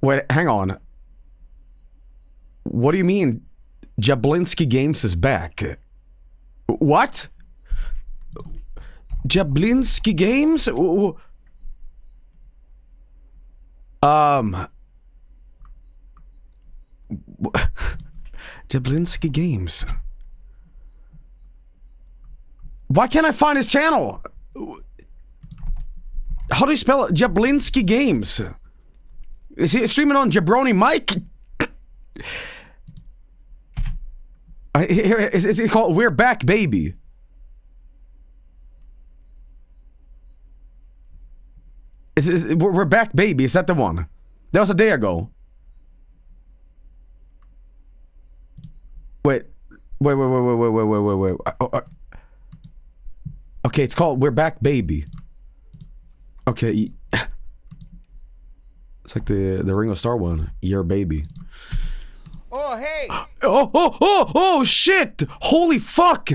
Wait, hang on. What do you mean Jablinski Games is back? What? Jablinski Games? Jablinski Games. Why can't I find his channel? How do you spell it? Jablinski Games. Is he streaming on Jabroni Mike? Here is it called We're Back Baby? We're Back Baby, is that the one? That was a day ago. Wait. Okay, it's called We're Back Baby. Okay. It's like the Ringo Starr one. Your baby. Oh, hey! Oh, shit! Holy fuck!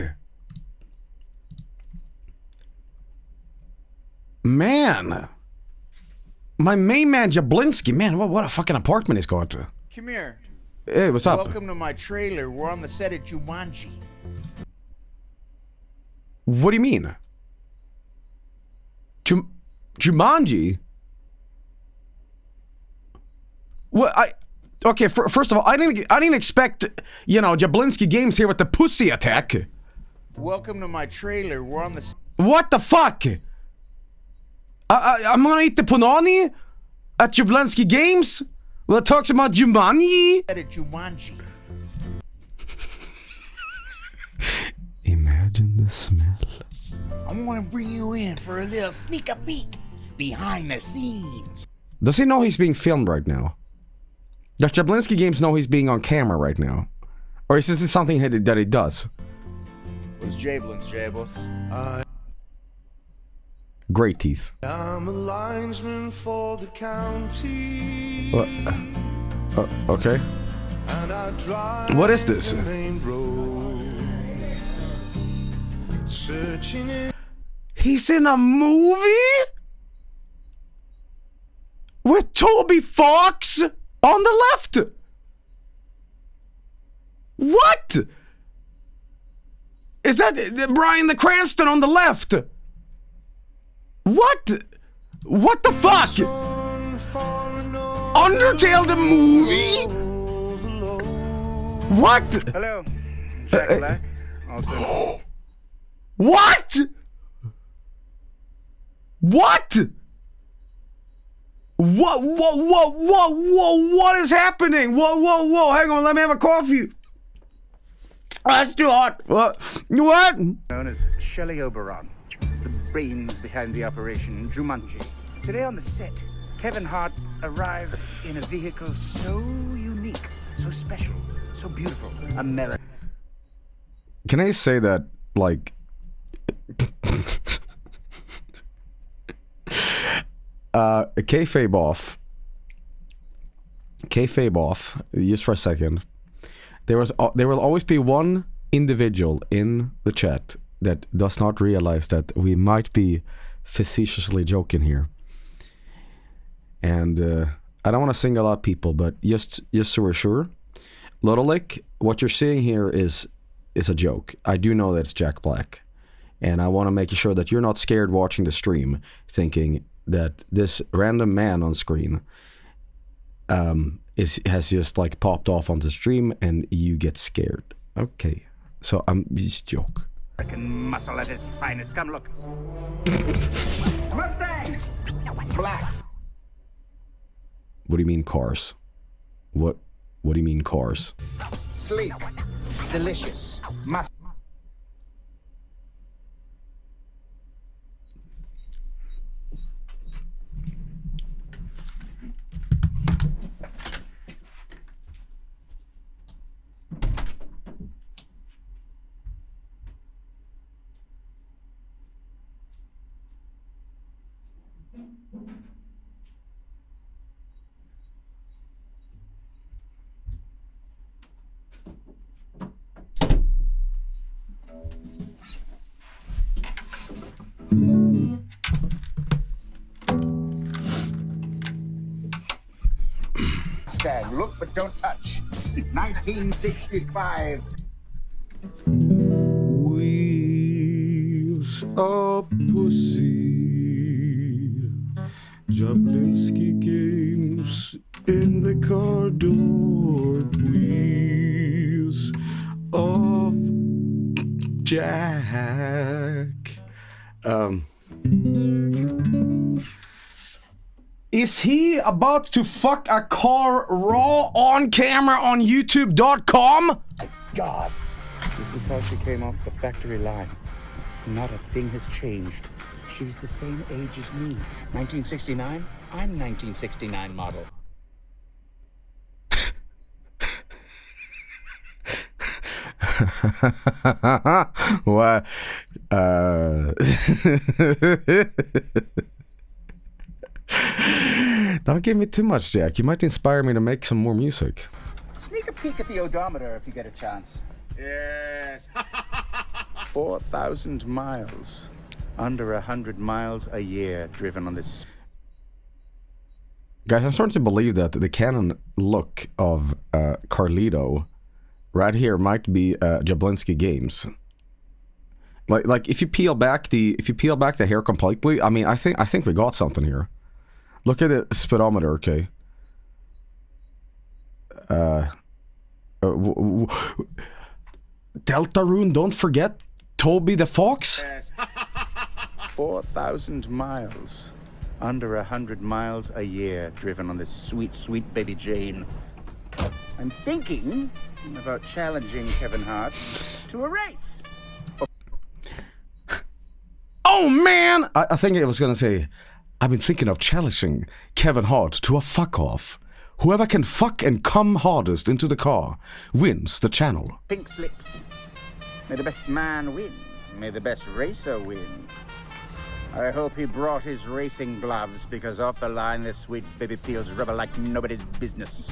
Man. My main man, Jablinski. Man, what a fucking apartment he's going to. Come here. Hey, what's up? Welcome to my trailer. We're on the set at Jumanji. What do you mean? Jumanji? Well, okay, first of all, I didn't expect, you know, Jablinski Games here with the pussy attack. Welcome to my trailer. We're on the... What the fuck? I'm gonna eat the punani at Jablinski Games? Well, it talks about Jumanji? At Jumanji. Imagine the smell. I want to bring you in for a little sneak a peek behind the scenes. Does he know he's being filmed right now? Does Jablinski Games know he's being on camera right now? Or is this something that he does? What's Jablin's, Jables? Great teeth. I'm a linesman for the county. Okay. And I drive What is this? the main road, searching it. He's in a movie? With Toby Fox on the left? What? Is that Bryan the Cranston on the left? What? What the fuck? Undertale the movie? What? Hello, Jack Black. Also. What? What? What is happening? Whoa, hang on, let me have a coffee. That's too hot. What? Known as Shelley Oberon, the brains behind the operation Jumanji. Today on the set, Kevin Hart arrived in a vehicle so unique, so special, so beautiful. American. Can I say that, like... kayfabe off, just for a second. There will always be one individual in the chat that does not realize that we might be facetiously joking here. And I don't want to single out people, but just so we're sure, Lodolic, what you're seeing here is a joke. I do know that it's Jack Black, and I want to make sure that you're not scared watching the stream, thinking that this random man on screen has just like popped off on the stream and you get scared. Okay, so I'm just joke. American muscle at its finest. Come look. Mustang! Black. What do you mean cars? What do you mean cars? Sleek. Delicious. Must. understand. Look but don't touch. 1965. Wheels of pussy. Jablinski games in the car door. Wheels of Jack. Is he about to fuck a car raw on camera on YouTube.com? God. This is how she came off the factory line. Not a thing has changed. She's the same age as me. 1969? I'm 1969 model. What? Don't give me too much, Jack. You might inspire me to make some more music. Sneak a peek at the odometer if you get a chance. Yes. 4,000 miles. Under 100 miles a year driven on this. Guys, I'm starting to believe that the canon look of Carlito right here might be Jablinski games. Like if you peel back the hair completely, I mean, I think we got something here. Look at the speedometer, okay? Deltarune, don't forget Toby the Fox. 4,000 miles. Under 100 miles a year driven on this sweet, sweet baby Jane. I'm thinking about challenging Kevin Hart to a race. Oh man! I think I was gonna say, I've been thinking of challenging Kevin Hart to a fuck-off. Whoever can fuck and come hardest into the car wins the channel. Pink slips. May the best man win. May the best racer win. I hope he brought his racing gloves because off the line this sweet baby peels rubber like nobody's business.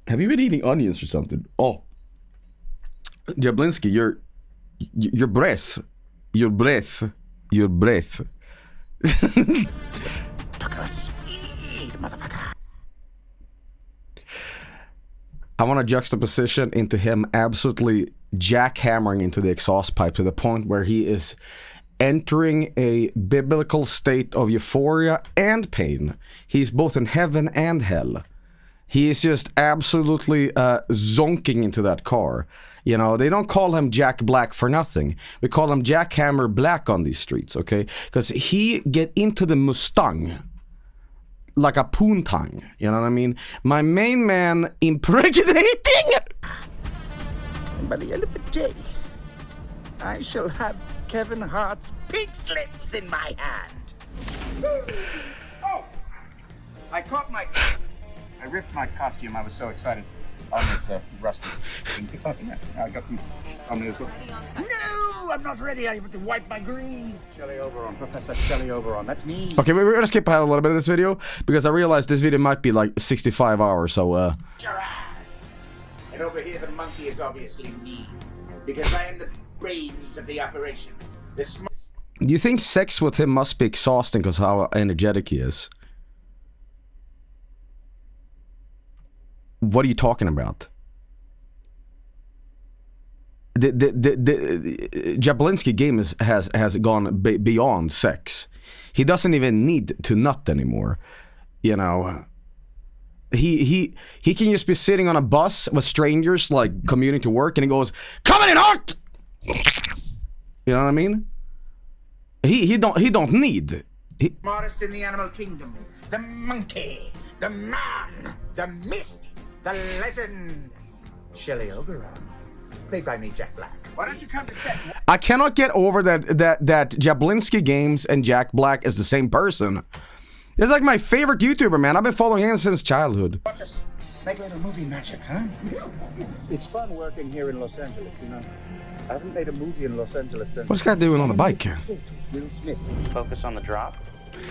Have you been eating onions or something? Oh. Jablinski, your breath. Your breath. Your breath. Talk about speed, motherfucker. I want a juxtaposition into him absolutely jackhammering into the exhaust pipe to the point where he is entering a biblical state of euphoria and pain. He's both in heaven and hell. He is just absolutely zonking into that car. You know, they don't call him Jack Black for nothing. We call him Jackhammer Black on these streets, okay? Because he get into the Mustang like a poontang, you know what I mean? My main man impregnating! And by the end of the day, I shall have Kevin Hart's pink slips in my hand. Oh! I ripped my costume. I was so excited on this rusty thing. Oh, yeah, I got some on me as well. No, I'm not ready. I have to wipe my green. Shelley Oberon, Professor Shelley Oberon. That's me. Okay, we're gonna skip ahead a little bit of this video because I realized this video might be like 65 hours, so Your ass. And over here, the monkey is obviously me because I am the brains of the operation. Do you think sex with him must be exhausting because how energetic he is? What are you talking about? The Jablinski game has gone beyond sex. He doesn't even need to nut anymore. You know, he can just be sitting on a bus with strangers, like commuting to work, and he goes, "Coming in hot." You know what I mean? He don't need. Smartest in the animal kingdom, the monkey, the man, the myth, the legend, Shelley Oberon, played by me, Jack Black. Why don't you come to set? I cannot get over that Jablinski Games and Jack Black is the same person. It's like my favorite YouTuber, man. I've been following him since childhood. Watch us make a little movie magic, huh? It's fun working here in Los Angeles, you know. I haven't made a movie in Los Angeles since. What's this guy doing on the bike? Will Smith. Focus on the drop.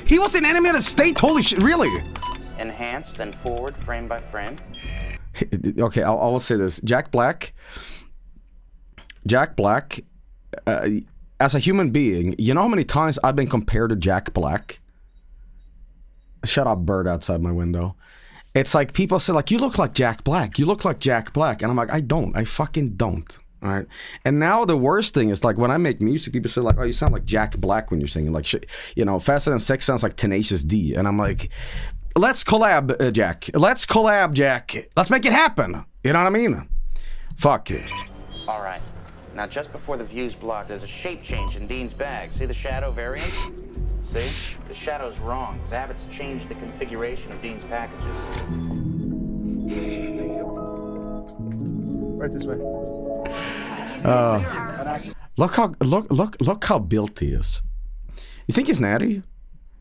He was in Animated State. Holy shit! Really? Enhance, then forward, frame by frame. Okay, I will say this. Jack Black, as a human being, you know how many times I've been compared to Jack Black? Shut up, bird outside my window. It's like people say, like, you look like Jack Black. You look like Jack Black. And I'm like, I don't. I fucking don't. All right. And now the worst thing is, like, when I make music, people say, like, oh, you sound like Jack Black when you're singing. Like, you know, Faster Than Sex sounds like Tenacious D. And I'm like, let's collab, Jack. Let's collab, Jack. Let's make it happen. You know what I mean? Fuck. All right. Now, just before the view's blocked, there's a shape change in Dean's bag. See the shadow variance? See? The shadow's wrong. Zabit's changed the configuration of Dean's packages. Right this way. Look how built he is. You think he's natty?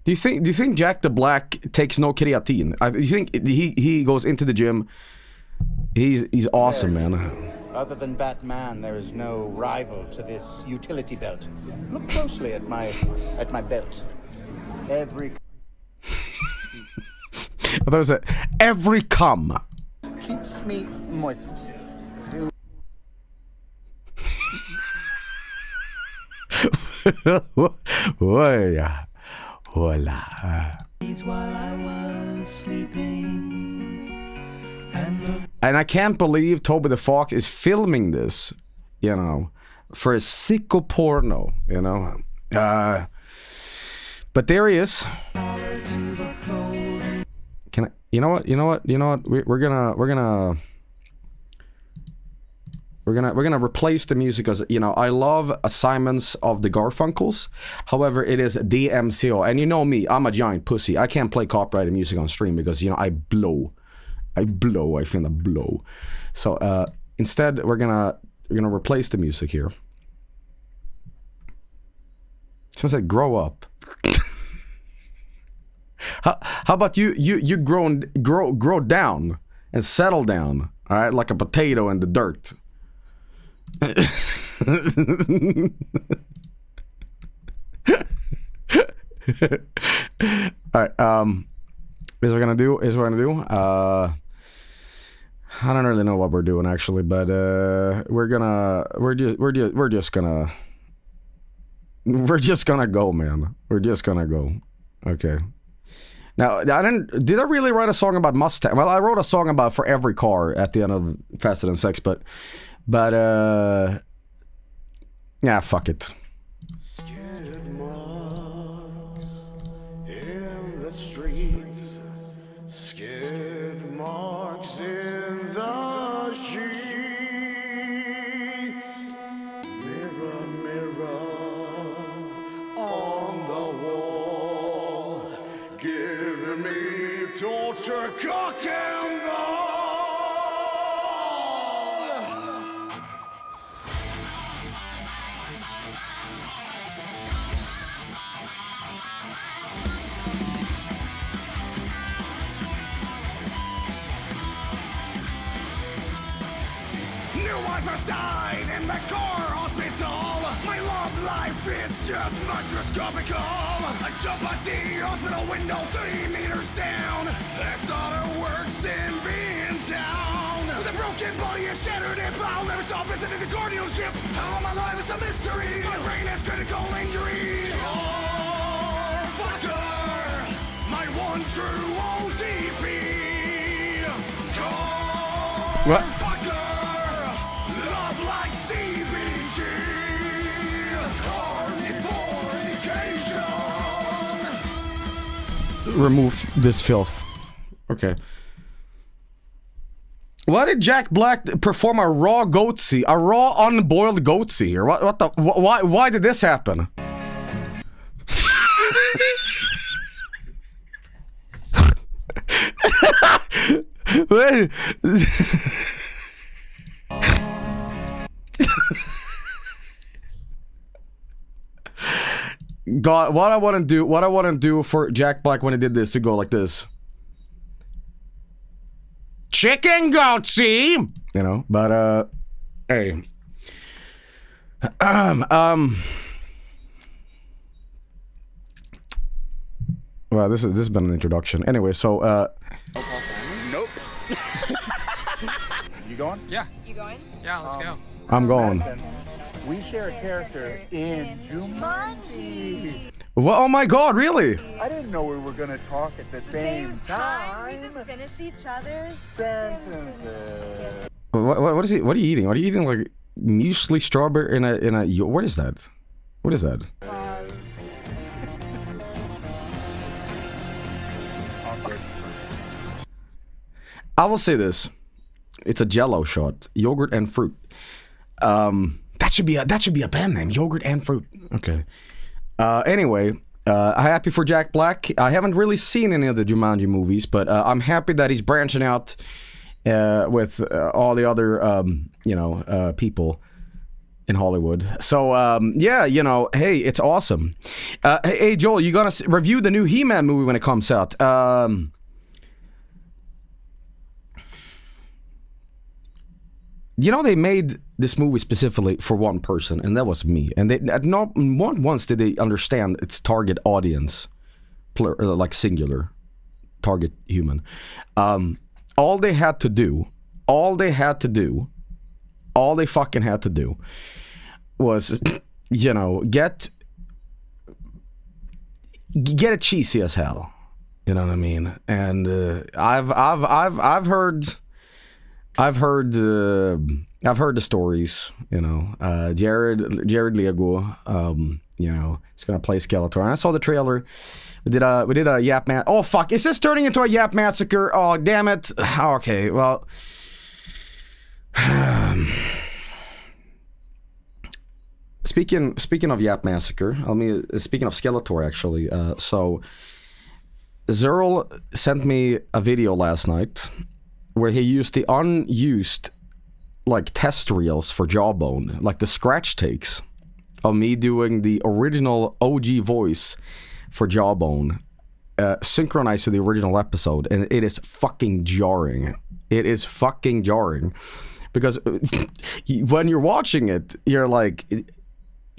Do you think Jack the Black takes no creatine? Do you think he goes into the gym? He's awesome, man. Other than Batman, there is no rival to this utility belt. Look closely at my belt. Every There's every cum. keeps me moist. Hola. And I can't believe Toby the Fox is filming this, you know, for a sicko porno, you know. But there he is. Can I? You know what? We're gonna replace the music, because, you know, I love assignments of the Garfunkels. However, it is DMCO, and you know me, I'm a giant pussy. I can't play copyrighted music on stream because, you know, I blow. I finna blow. So instead, we're gonna replace the music here. Someone said, "Grow up." How about you grow down and settle down? All right, like a potato in the dirt. All right. Is what we're gonna do. I don't really know what we're doing actually, but we're just gonna go, man. We're just gonna go. Okay. Now, did I really write a song about Mustang? Well, I wrote a song about for every car at the end of Faster Than Sex, but yeah, fuck it. Skid marks in the streets, skid marks in the sheets. Mirror, mirror on the wall, give me torture, cock and ball. I first died in the car hospital. My love life is just microscopical. I jump at the hospital window 3 meters down. That's not how it works in being down. With a broken body and shattered hip, I'll never stop visiting the guardianship. How my life is a mystery. My brain has critical injuries. Oh, fucker, my one true OTP. What? Remove this filth. Okay. Why did Jack Black perform a raw goatsy? A raw unboiled goatsy here? What the? Why did this happen? Wait. God, what I want to do for Jack Black when he did this, to go like this. Chicken goatsy, you know, but hey. Well, this has been an introduction. Anyway, so Nope. You going? Yeah. You going? Yeah, let's go. I'm going. Madison, we share a character in Jumanji. Well, oh my God, really? I didn't know we were gonna talk at the same time. We just finish each other's Sentences. What is he? What are you eating? Are you eating like muesli strawberry in a? What is that? What is that? Awkward. I will say this: it's a Jello shot, yogurt and fruit. That should be a band name, yogurt and fruit. Okay. Anyway, I'm happy for Jack Black. I haven't really seen any of the Jumanji movies, but I'm happy that he's branching out with all the other, people in Hollywood. So, yeah, hey, it's awesome. Hey, Joel, you gonna review the new He-Man movie when it comes out? They made this movie specifically for one person, and that was me. And they not once did they understand its target audience, like singular, target human. All they fucking had to do was, get it cheesy as hell. You know what I mean? And I've heard the stories, Jared Lego, is gonna play Skeletor. And I saw the trailer. We did a Yap Massacre. Oh fuck, is this turning into a Yap Massacre? Oh damn it. Okay, well. Speaking of Yap Massacre, speaking of Skeletor actually, so Zerl sent me a video last night where he used the unused test reels for Jawbone, like the scratch takes of me doing the original OG voice for Jawbone, synchronized to the original episode, and it is fucking jarring. It is fucking jarring because when you're watching it, you're like,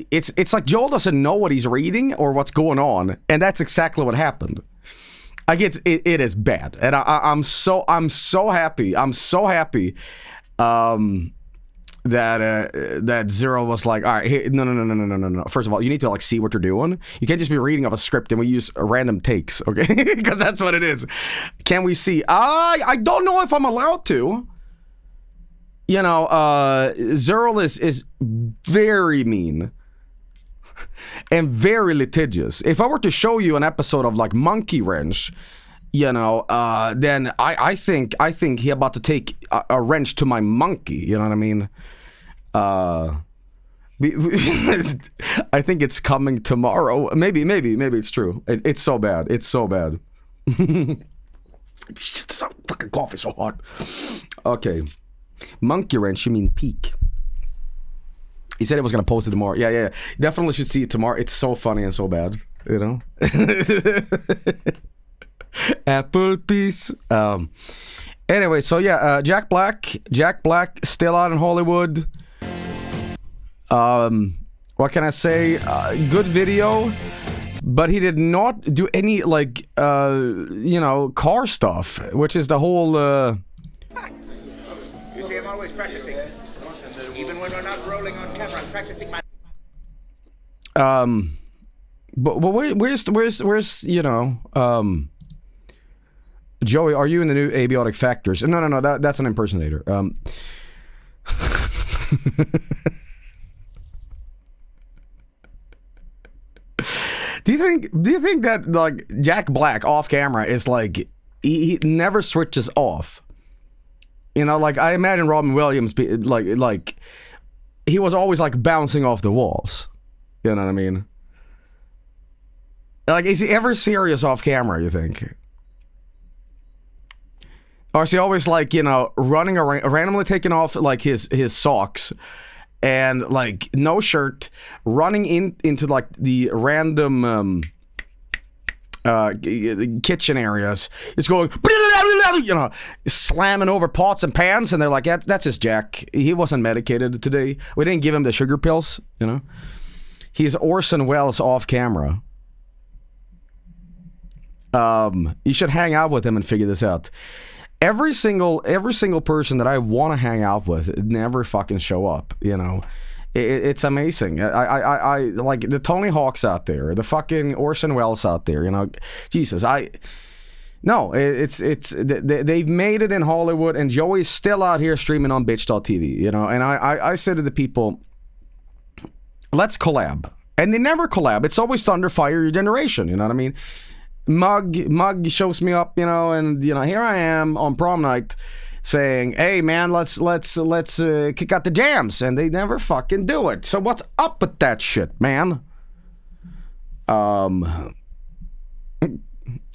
it's like Joel doesn't know what he's reading or what's going on, and that's exactly what happened. It is bad, and I'm so happy. I'm so happy that Zero was like, all right, hey, no. First of all, you need to see what you're doing. You can't just be reading off a script and we use random takes, okay? Because that's what it is. Can we see? I don't know if I'm allowed to. Zero is very mean and very litigious. If I were to show you an episode of Monkey Wrench, then I think he about to take a wrench to my monkey. You know what I mean? I think it's coming tomorrow. Maybe it's true. It's so bad. It's so bad. This fucking coffee so hot. Okay, monkey wrench. You mean peak? He said he was gonna post it tomorrow. Yeah. Definitely should see it tomorrow. It's so funny and so bad. Apple piece. Anyway, so yeah, Jack Black still out in Hollywood. What can I say? Good video, but he did not do any car stuff, which is the whole. You see, I'm always practicing. Even when we're not rolling on camera, I'm practicing my. But where's Joey, are you in the new Abiotic Factors? No, that's an impersonator. Do you think that Jack Black off camera is he never switches off? I imagine Robin Williams he was always bouncing off the walls. You know what I mean? Is he ever serious off camera, you think? Or is he always running around, randomly taking off his socks and no shirt, running into the random kitchen areas, is going slamming over pots and pans, and they're like, that's just Jack. He wasn't medicated today. We didn't give him the sugar pills. He's Orson Welles off camera. You should hang out with him and figure this out. Every single person that I want to hang out with never fucking show up. It's amazing. I like the Tony Hawks out there, the fucking Orson Welles out there. You know, Jesus, they've made it in Hollywood, and Joey's still out here streaming on bitch.tv, you know. And I said to the people, let's collab. And they never collab. It's always Thunder, Fire, Your Generation, you know what I mean? Mug shows me up, you know, and, you know, here I am on prom night saying, hey, man, let's kick out the jams. And they never fucking do it. So what's up with that shit, man?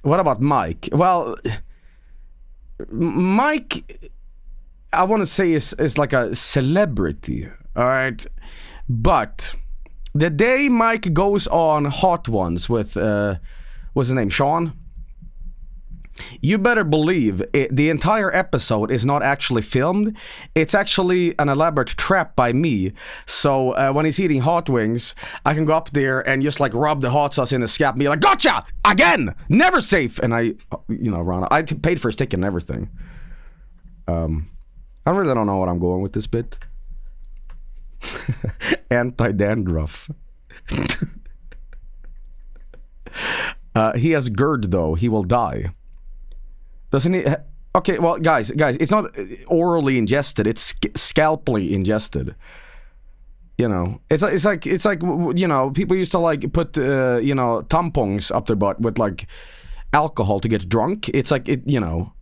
What about Mike? Well, Mike, I want to say is like a celebrity, all right? But the day Mike goes on Hot Ones with, what's his name, Sean? You better believe the entire episode is not actually filmed. It's actually an elaborate trap by me. So when he's eating hot wings, I can go up there and just like rub the hot sauce in his scalp and be like, gotcha! Again! Never safe! And I paid for his ticket and everything. I really don't know what I'm going with this bit. Anti-dandruff. He has GERD though. He will die. Doesn't he? Okay, well, guys, it's not orally ingested. It's scalpally ingested. You know, it's like you know, people used to like put you know, tampons up their butt with like alcohol to get drunk. It's like it, you know.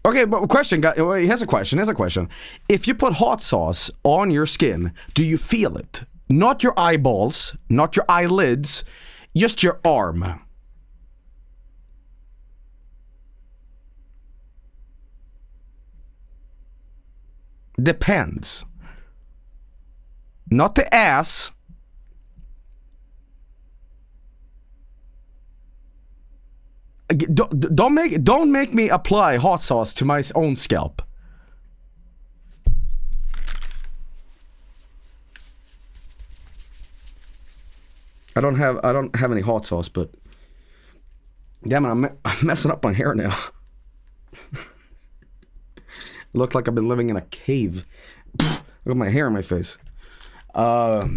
Okay, but question, guys. Here's a question. If you put hot sauce on your skin, do you feel it? Not your eyeballs, not your eyelids, just your arm. Depends. Not the ass. Don't make me apply hot sauce to my own scalp. I don't have any hot sauce, but damn it, I'm messing up my hair now. Looks like I've been living in a cave. Look at my hair on my face. All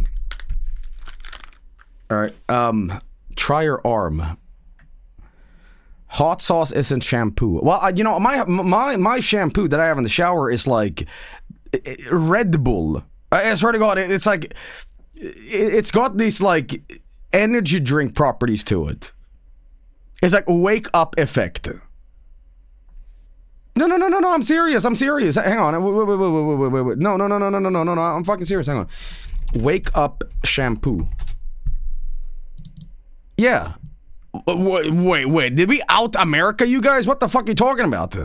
right. Try your arm. Hot sauce isn't shampoo. Well, you know, my shampoo that I have in the shower is like Red Bull. I swear to God, it's like it's got these like energy drink properties to it. It's like wake up effect. No, I'm serious. Hang on. Wait. No. I'm fucking serious. Hang on. Wake up shampoo. Yeah. Wait. Did we out America, you guys? What the fuck are you talking about?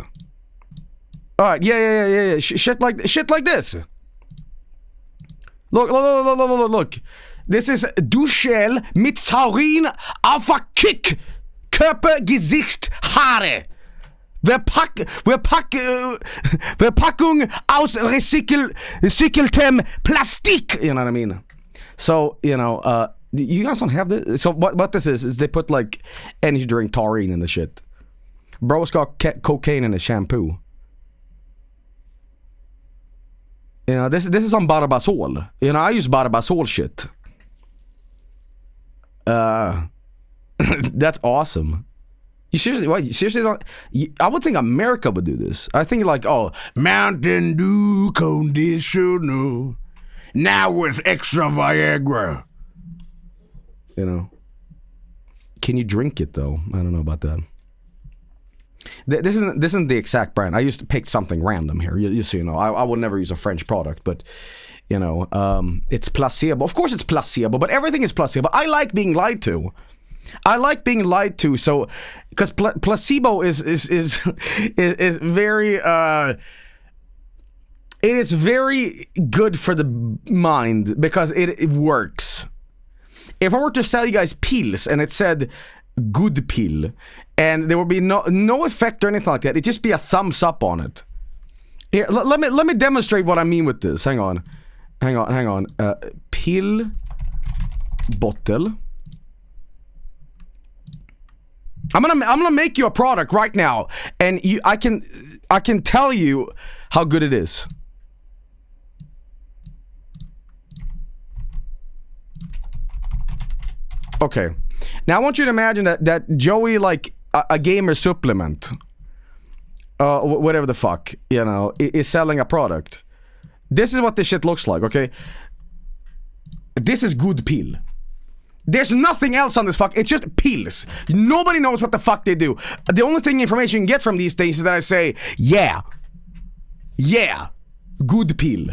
Alright, yeah. Shit like this. Look. This is Duschel mit Saurin auf a Kick. Körper, Gesicht, Haare. Verpackung aus recyceltem Plastik. You know what I mean? So, you know, you guys don't have this. So what this is they put like energy drink taurine in the shit. Bro's got cocaine in his shampoo. You know, this is on Barbasol. You know, I use Barbasol shit. That's awesome. You seriously don't? I would think America would do this. I think like, oh, Mountain Dew conditioner, now with extra Viagra. You know, can you drink it though? I don't know about that. This isn't the exact brand. I used to pick something random here. You know, I would never use a French product, but you know, it's placebo. Of course, it's placebo, but everything is placebo. I like being lied to. So because placebo is very it is very good for the mind because it works. If I were to sell you guys pills and it said good pill and there would be no effect or anything like that, it'd just be a thumbs up on it. Here, let me demonstrate what I mean with this. Hang on. Pill bottle. I'm gonna make you a product right now, and I can tell you how good it is. Okay. Now I want you to imagine that Joey, like a gamer supplement, whatever the fuck, you know, is selling a product. This is what this shit looks like, okay? This is good pill. There's nothing else on this fuck. It's just pills. Nobody knows what the fuck they do. The only thing information you can get from these things is that I say, yeah, good pill.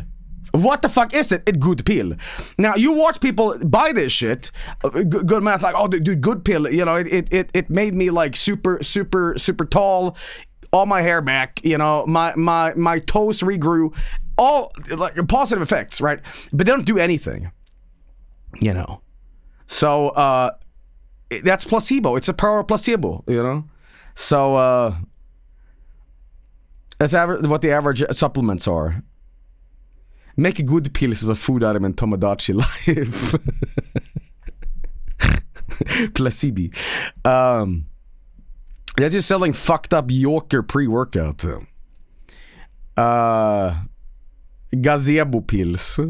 What the fuck is it? It's good pill. Now you watch people buy this shit. Good math, like, oh, dude, good pill. You know, it made me like super tall. All my hair back. You know, my toes regrew. All like positive effects, right? But they don't do anything. You know. So, that's placebo. It's a power of placebo, you know? So, that's what the average supplements are. Make a good pills as a food item in Tomodachi life. Placebo. They're just selling fucked up Yorker pre-workout. Gazebo pills.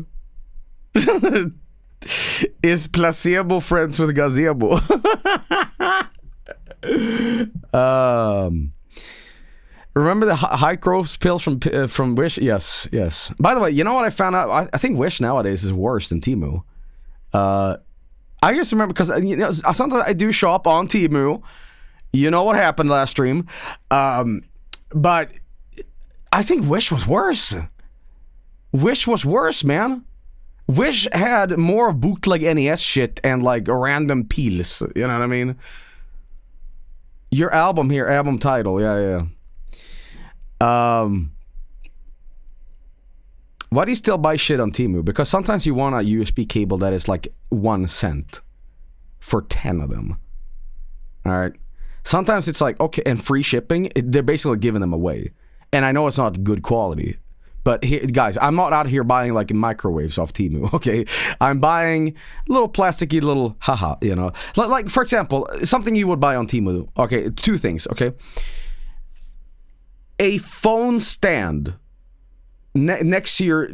Is placebo friends with gazebo? Remember the high growth pills from Wish? Yes. By the way, you know what I found out? I think Wish nowadays is worse than Temu. I just remember because you know, sometimes I do shop on Temu. You know what happened last stream, but I think Wish was worse. Wish was worse, man. Wish had more bootleg NES shit and like random peels. You know what I mean? Your album here, album title, yeah. Why do you still buy shit on Temu? Because sometimes you want a USB cable that is like 1 cent for 10 of them. Alright? Sometimes it's like, okay, and free shipping, they're basically giving them away. And I know it's not good quality. But here, guys, I'm not out here buying like microwaves off Temu, okay? I'm buying little plasticky little haha, you know. Like for example, something you would buy on Temu. Okay, 2 things, okay? A phone stand next to your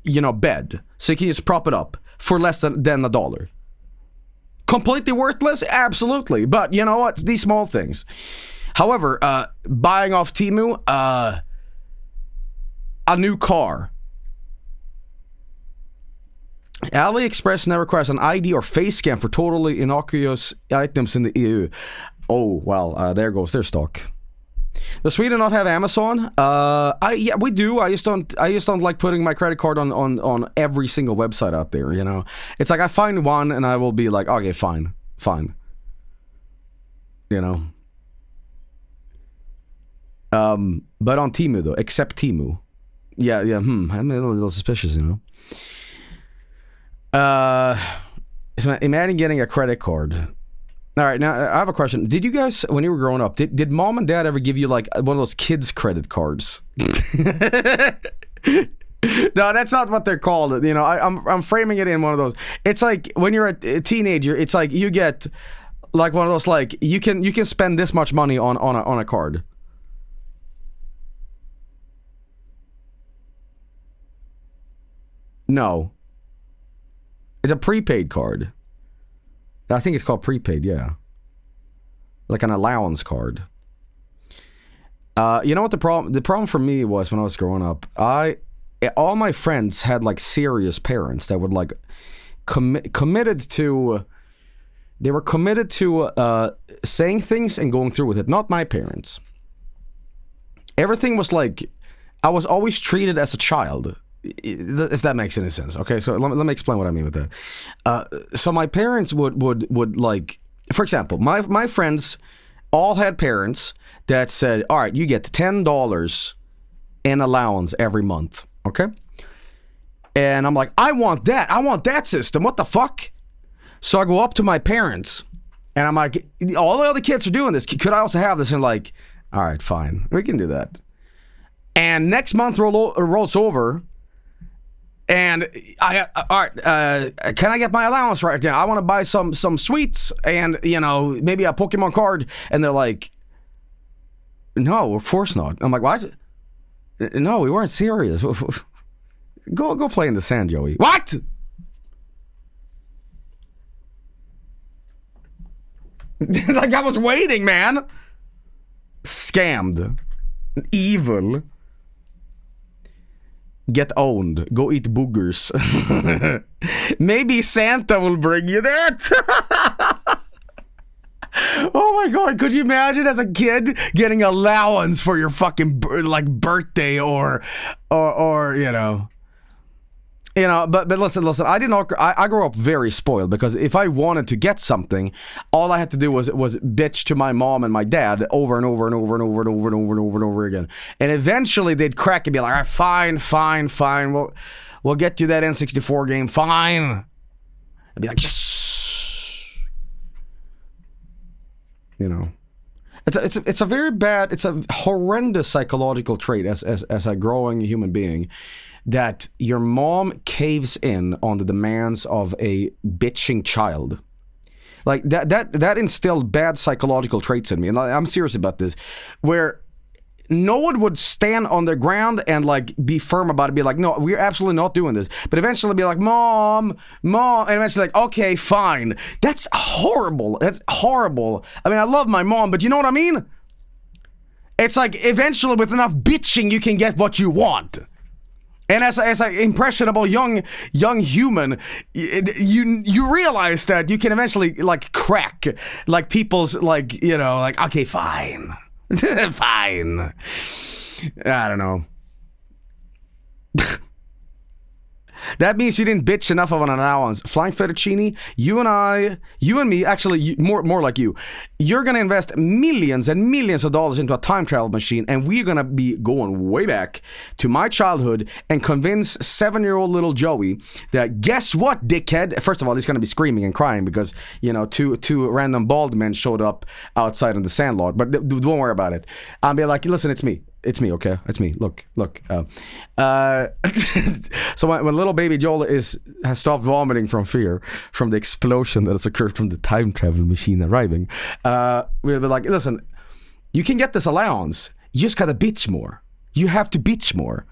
you know, bed, so you can just prop it up for less than $1. Completely worthless? Absolutely. But you know what? These small things. However, buying off Temu, a new car. AliExpress now requires an ID or face scan for totally innocuous items in the EU. Oh, well, there goes their stock. Does Sweden not have Amazon? Yeah, we do. I just don't like putting my credit card on every single website out there, you know. It's like I find one and I will be like, okay, fine. You know. But on Temu though, except Temu. Yeah, I'm a little suspicious, you know. So imagine getting a credit card. Alright, now I have a question. Did you guys, when you were growing up, did mom and dad ever give you like one of those kids' credit cards? No, that's not what they're called. You know, I'm framing it in one of those. It's like when you're a teenager, it's like you get like one of those like you can spend this much money on a card. No. It's a prepaid card. I think it's called prepaid, yeah. Like an allowance card. You know what the problem for me was when I was growing up? All my friends had like serious parents that would like committed to saying things and going through with it. Not my parents. Everything was like I was always treated as a child. If that makes any sense, okay? So let me explain what I mean with that. So my parents would like, for example, my friends all had parents that said, all right, you get $10 in allowance every month, okay? And I'm like, I want that system, what the fuck? So I go up to my parents, and I'm like, all the other kids are doing this, could I also have this? And like, all right, fine, we can do that. And next month rolls over, and all right, can I get my allowance right now? I want to buy some sweets and, you know, maybe a Pokemon card. And they're like, no, of course not. I'm like, what? No, we weren't serious. Go play in the sand, Joey. What? Like, I was waiting, man. Scammed. Evil. Get owned. Go eat boogers. Maybe Santa will bring you that. Oh my god, could you imagine as a kid getting allowance for your fucking like birthday or you know. But listen, I grew up very spoiled, because if I wanted to get something, all I had to do was bitch to my mom and my dad over and over and over and over and over and over and over and over again. And eventually they'd crack and be like, all right, fine. We'll get you that N64 game, fine. I'd be like, yes. You know. It's a very bad, it's a horrendous psychological trait as a growing human being, that your mom caves in on the demands of a bitching child. Like that instilled bad psychological traits in me, and I'm serious about this, where no one would stand on their ground and like be firm about it, be like, no, we're absolutely not doing this, but eventually be like, mom, and eventually like, okay, fine. That's horrible. I mean, I love my mom, but you know what I mean? It's like, eventually with enough bitching you can get what you want. And as an impressionable young human, you realize that you can eventually like crack like people's like, you know, like, okay, fine. Fine. I don't know. That means you didn't bitch enough of an allowance. Flying Fettuccine, you and me, actually, more like you. You're going to invest millions and millions of dollars into a time travel machine, and we're going to be going way back to my childhood and convince 7-year-old little Joey that, guess what, dickhead? First of all, he's going to be screaming and crying because, you know, two random bald men showed up outside in the sandlot. But don't worry about it. I'll be like, listen, it's me. It's me, okay? It's me. Look. So when little baby Joel has stopped vomiting from fear from the explosion that has occurred from the time travel machine arriving, we'll be like, listen, you can get this allowance. You just gotta bitch more. You have to bitch more.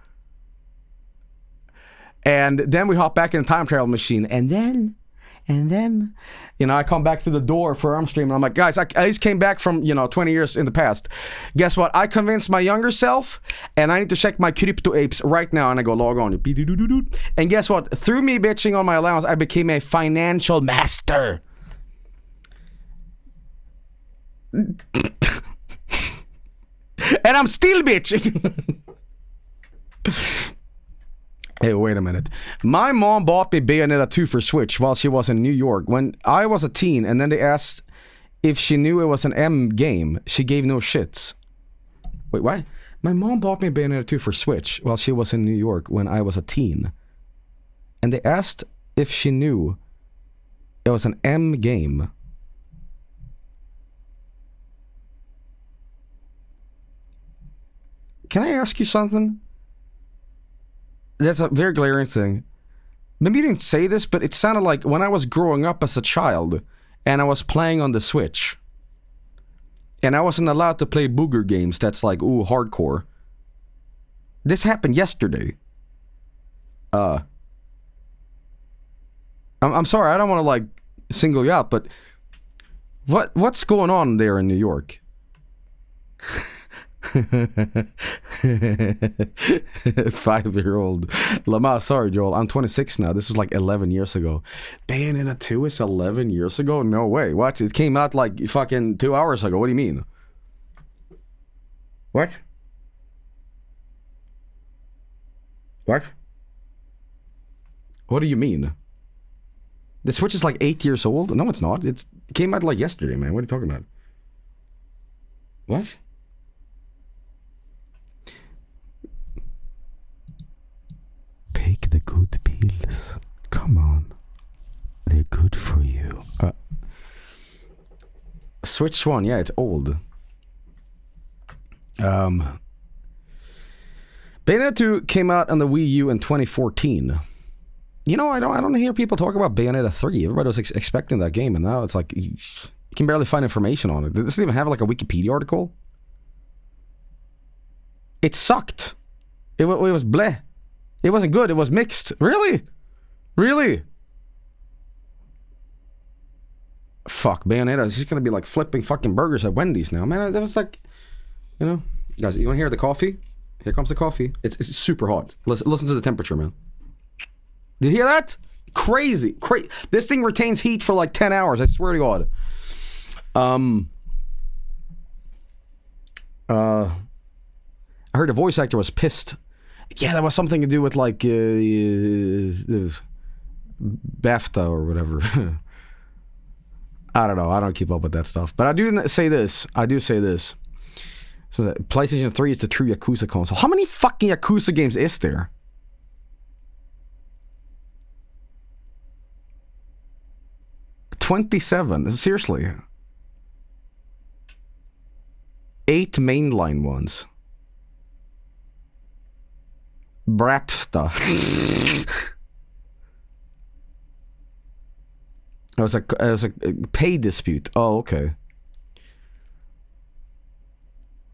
And then we hop back in the time travel machine, and then, you know, I come back to the door for Armstream, and I'm like, guys, I just came back from, 20 years in the past. Guess what? I convinced my younger self, and I need to check my crypto apes right now, and I go log on. And guess what? Through me bitching on my allowance, I became a financial master. And I'm still bitching. Hey, wait a minute. My mom bought me Bayonetta 2 for Switch while she was in New York when I was a teen, and then they asked if she knew it was an M game. She gave no shits. Wait, what? My mom bought me Bayonetta 2 for Switch while she was in New York when I was a teen, and they asked if she knew it was an M game. Can I ask you something? That's a very glaring thing. Maybe you didn't say this, but it sounded like when I was growing up as a child and I was playing on the Switch and I wasn't allowed to play booger games that's like, ooh, hardcore. This happened yesterday. I'm sorry, I don't want to like single you out, but what's going on there in New York? 5-year-old Lama, sorry Joel, I'm 26 now. This was like 11 years ago. Bayonetta 2 is 11 years ago? No way. What? It came out like fucking 2 hours ago. What do you mean? What? What do you mean? The Switch is like 8 years old? No, it's not. It came out like yesterday, man. What are you talking about? What? Take the good pills. Come on. They're good for you. Switch 1, yeah, it's old. Bayonetta 2 came out on the Wii U in 2014. You know, I don't hear people talk about Bayonetta 3. Everybody was expecting that game, and now it's like you can barely find information on it. It doesn't even have like a Wikipedia article. It sucked. It was bleh. It wasn't good. It was mixed. Really? Fuck, Bayonetta is just gonna be like flipping fucking burgers at Wendy's now, man. That was like, you know, guys. You wanna hear the coffee? Here comes the coffee. It's super hot. Listen to the temperature, man. Did you hear that? Crazy. This thing retains heat for like 10 hours. I swear to God. I heard the voice actor was pissed. Yeah, that was something to do with like BAFTA or whatever. I don't know. I don't keep up with that stuff. But I do say this. So that PlayStation 3 is the true Yakuza console. How many fucking Yakuza games is there? $27. Seriously. 8 mainline ones. Brapsta. It was a pay dispute. Oh, okay.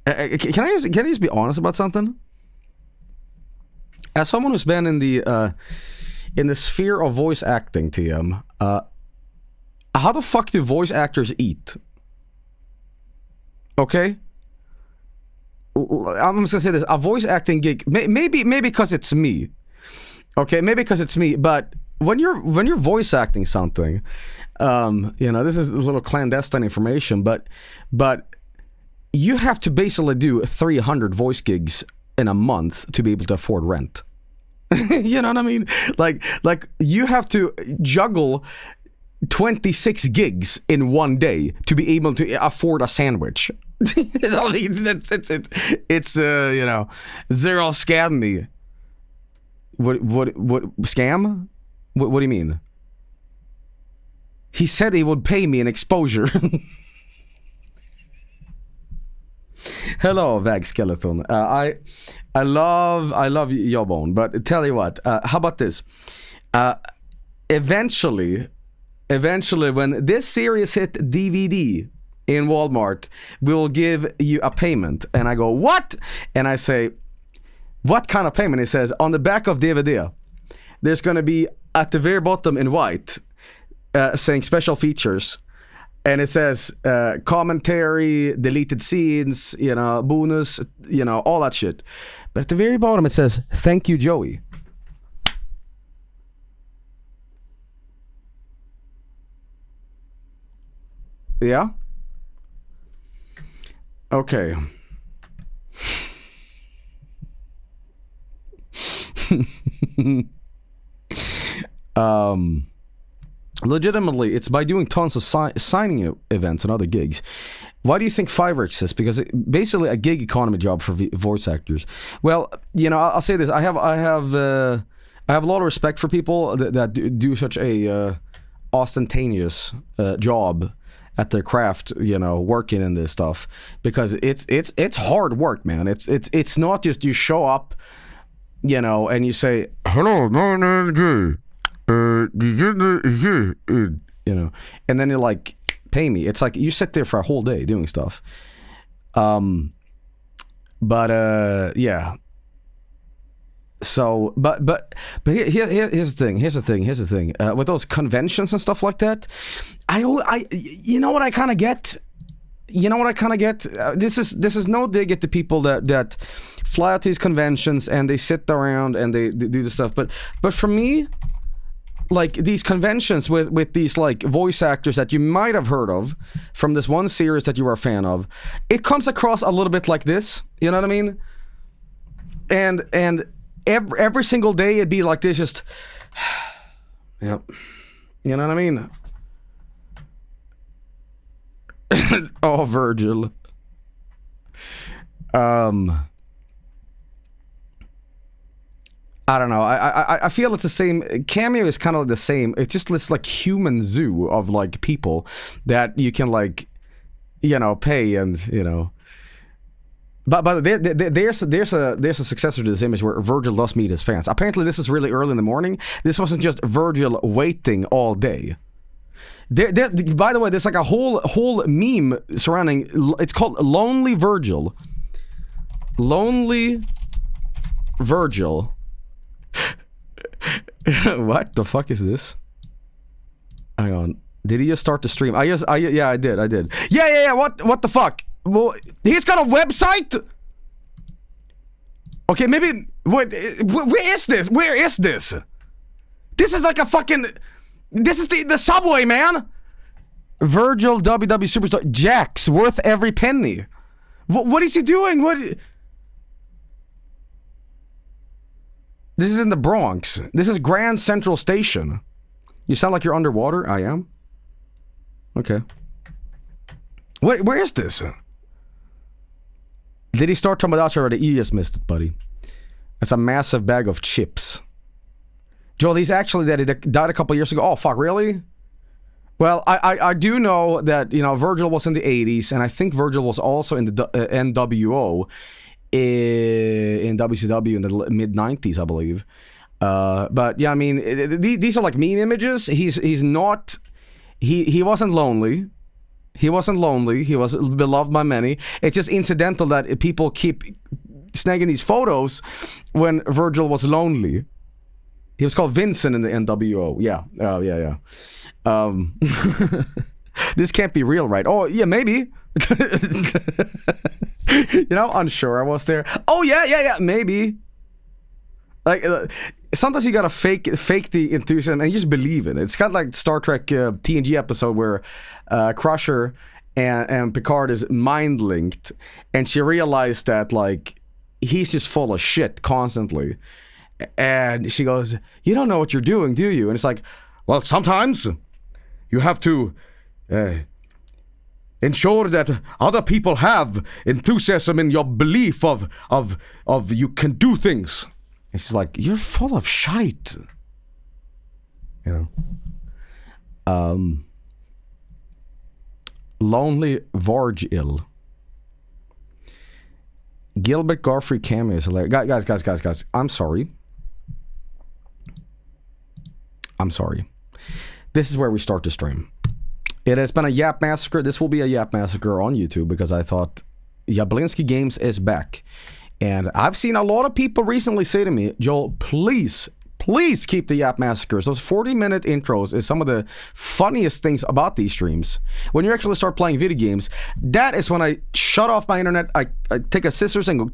Can I just be honest about something? As someone who's been in the sphere of voice acting, TM, how the fuck do voice actors eat? Okay? I'm just gonna say this. A voice acting gig, maybe because it's me. Okay, maybe because it's me, but when you're voice acting something, this is a little clandestine information, but you have to basically do 300 voice gigs in a month to be able to afford rent. You know what I mean? Like you have to juggle 26 gigs in one day to be able to afford a sandwich. It's zero scam me. What scam? What do you mean? He said he would pay me an exposure. Hello, Vargskelethor. I love Jawbone, but tell you what, how about this? Eventually, when this series hit DVD in Walmart, we'll give you a payment. And I go, what? And I say, what kind of payment? He says, on the back of DVD, there's going to be at the very bottom in white, saying special features. And it says commentary, deleted scenes, bonus, all that shit. But at the very bottom it says, thank you, Joey. Yeah? Okay. Legitimately, it's by doing tons of signing events and other gigs. Why do you think Fiverr exists? Because basically a gig economy job for voice actors. Well, I'll say this: I have a lot of respect for people that do such a ostentatious job at their craft, working in this stuff, because it's hard work, man. It's not just you show up, and you say, hello, my name is Jay. And then you're like, pay me. It's like you sit there for a whole day doing stuff. Yeah. So, but here's the thing. With those conventions and stuff like that, you know what I kind of get. This is no dig at the people that fly out to these conventions and they sit around and they do the stuff. But for me, like these conventions with these like voice actors that you might have heard of from this one series that you were a fan of, it comes across a little bit like this. You know what I mean? And every single day it'd be like this, just yep. You know what I mean? Oh, Virgil. I don't know. I feel it's the same. Cameo is kind of the same. It's just this like human zoo of like people that you can like, pay and But there's a successor to this image where Virgil does meet his fans. Apparently, this is really early in the morning. This wasn't just Virgil waiting all day. By the way, there's like a whole meme surrounding. It's called Lonely Virgil. Lonely Virgil. What the fuck is this? Hang on. Did he just start the stream? Yeah, I did. Yeah. What the fuck? Well, he's got a website. Okay, maybe. Where is this? Where is this? This is like a fucking. This is the subway, man. Virgil WW Superstar Jack's worth every penny. What is he doing? What? This is in the Bronx. This is Grand Central Station. You sound like you're underwater. I am. Okay. Where is this? Did he start Tomodachi already? You just missed it, buddy. It's a massive bag of chips. Joel, he's actually dead. He died a couple years ago. Oh, fuck, really? Well, I do know that, you know, Virgil was in the 80s, and I think Virgil was also in the NWO in WCW in the mid-90s, I believe. But, yeah, I mean, these are like meme images. He's not... He wasn't lonely. He wasn't lonely. He was beloved by many. It's just incidental that people keep snagging these photos when Virgil was lonely. He was called Vincent in the NWO. Yeah. Yeah. This can't be real, right? Oh, yeah, maybe. You know, unsure. I was there. Oh, yeah, maybe. Like, sometimes you gotta fake the enthusiasm and you just believe it. It's kind of like Star Trek TNG episode where Crusher and Picard is mind-linked, and she realized that, like, he's just full of shit constantly. And she goes, "You don't know what you're doing, do you?" And it's like, well, sometimes you have to ensure that other people have enthusiasm in your belief of you can do things. And she's like, "You're full of shite." You know. Lonely Vargil. Gilbert Godfrey cameo is hilarious. Guys. I'm sorry. This is where we start the stream. It has been a Yap Massacre. This will be a Yap Massacre on YouTube because I thought Jablinski Games is back. And I've seen a lot of people recently say to me, "Joel, please keep the Yap Massacres. Those 40-minute intros is some of the funniest things about these streams. When you actually start playing video games, that is when I shut off my internet, I take a scissors and go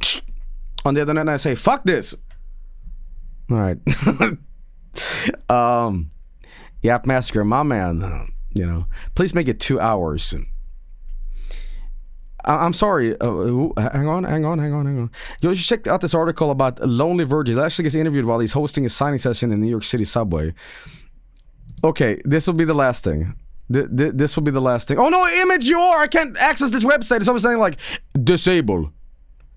on the other net and I say, fuck this." All right. Yap Massacre, my man, you know, please make it 2 hours. I'm sorry. Hang on. You should check out this article about Lonely Virgil. He actually gets interviewed while he's hosting a signing session in New York City subway. Okay, this will be the last thing. This will be the last thing. Oh no, Imgur! I can't access this website. It's always saying like, disable.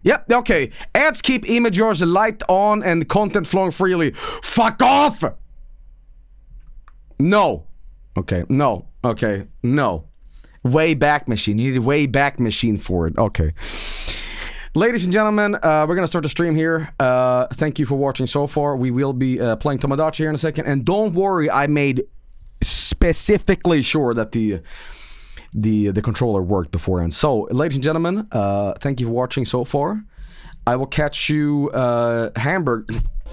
Yep, okay. Ads keep Imgur's light on and content flowing freely. Fuck off! No. Okay, no. Okay, no. Wayback Machine. You need a Wayback Machine for it. Okay. Ladies and gentlemen, we're going to start the stream here. Thank you for watching so far. We will be playing Tomodachi here in a second. And don't worry, I made specifically sure that the controller worked beforehand. So, ladies and gentlemen, thank you for watching so far. I will catch you, Hamburg.